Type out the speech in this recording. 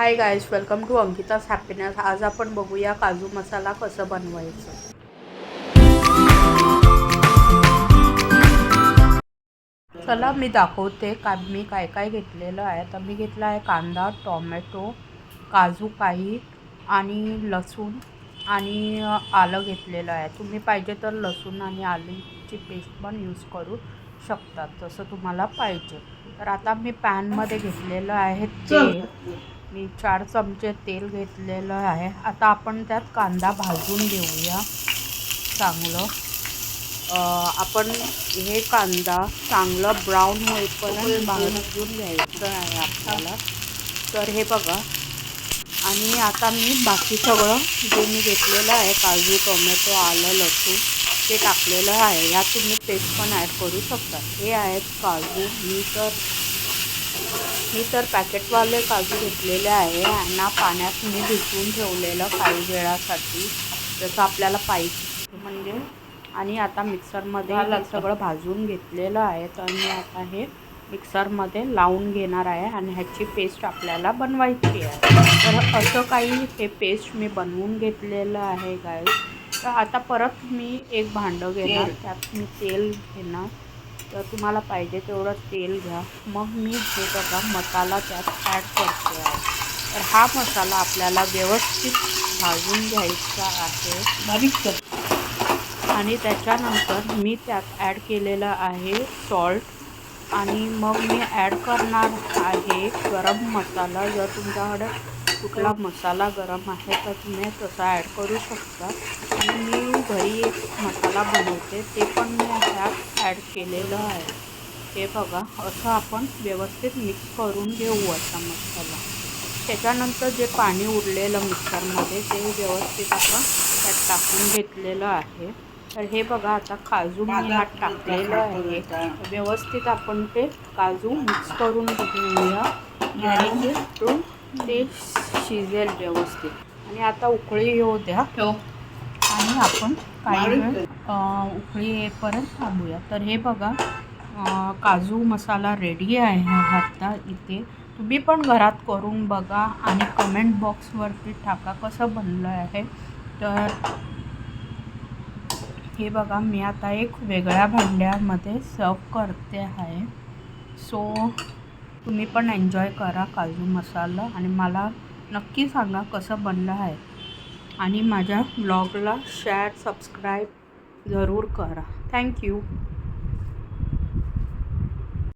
High guys, welcome to Ankita's happiness. आज आपण बघूया काजू मसाला कसं बनवायचं। चला मी दाखवते मी काय काय घेतलेलं आहे। तर मी घेतला आहे कांदा, टोमॅटो, काजू काही आणि लसूण आणि आलं घेतलेलं आहे। तुम्ही पाहिजे तर लसूण आणि आलूची पेस्ट पण यूज करू शकता, जसं तुम्हाला पाहिजे। तर आता मी पॅनमध्ये घेतलेलं आहे तेल। मी 4 चमचे तेल घेतलेलं आहे। आता आपण त्यात कांदा भाजून घेऊया चांगलं। आपण हे कांदा चांगलं ब्राऊन होईपर्यंत भाजून घ्यायचं आहे आपल्याला। तर हे बघा, आणि आता मी बाकी सगळं जे मी घेतलेलं आहे काजू, टोमॅटो, आलं, लसूण ते टाकलेलं आहे। यात तुम्ही पेस्ट पण ॲड करू शकता। हे आहेत काजू। मी तर पॅकेटवाले काजू घेतलेले आहे। यांना पाण्यात मी भिजवून ठेवलेलं काही वेळासाठी, जसं आपल्याला पाहिजे म्हणजे। आणि आता मिक्सरमध्ये हे सगळं भाजून घेतलेलं आहे। तर मी आता हे मिक्सरमध्ये लावून घेणार आहे आणि ह्याची पेस्ट आपल्याला बनवायची आहे। तर असं काही हे पेस्ट मी बनवून घेतलेलं आहे गाईज। तर आता परत मी एक भांडं घेणार, त्यात मी तेल घेणार। तर तुम्हाला पाहिजे तेवढं तेल घ्या। मग मी हे बघा मसाला त्यात ॲड करते आहे। तर हा मसाला आपल्याला व्यवस्थित भाजून घ्यायचा आहे बारीक। आणि त्याच्यानंतर मी त्यात ॲड केलेलं आहे सॉल्ट। आणि मग मी ॲड करणार आहे गरम मसाला। जर तुमच्याकडे कुठला मसाला गरम आहे तर तुम्ही तसा ॲड करू शकता। आणि मी घरी एक मसाला बनवते, ते पण मी ह्यात ॲड केलेलं आहे। हे बघा, असं आपण व्यवस्थित मिक्स करून घेऊ असा मसाला। त्याच्यानंतर जे पाणी उरलेलं मिक्सरमध्ये ते व्यवस्थित आपण त्यात टाकून घेतलेलं आहे। तर हे बघा, आता काजू मी ह्यात टाकलेलं आहे। व्यवस्थित आपण ते काजू मिक्स करून घेऊया, जेणेकरून ते शिजेल व्यवस्थित। आणि आता उकळी येऊ द्या आणि आपण काही वेळ उकळी येईपर्यंत थांबूया। तर हे बघा, काजू मसाला रेडी आहे आता इथे। तुम्ही पण घरात करून बघा आणि कमेंट बॉक्सवरती टाका कसं बनलं आहे। तर हे बघा, मी आता एक वेगळ्या भांड्यामध्ये सर्व करते आहे। सो तुम्ही पण एन्जॉय करा काजू मसाला आणि मला नक्की सांगा कसं बनलं आहे। आणि माझ्या ब्लॉगला शेअर, सबस्क्राईब जरूर करा। थँक्यू।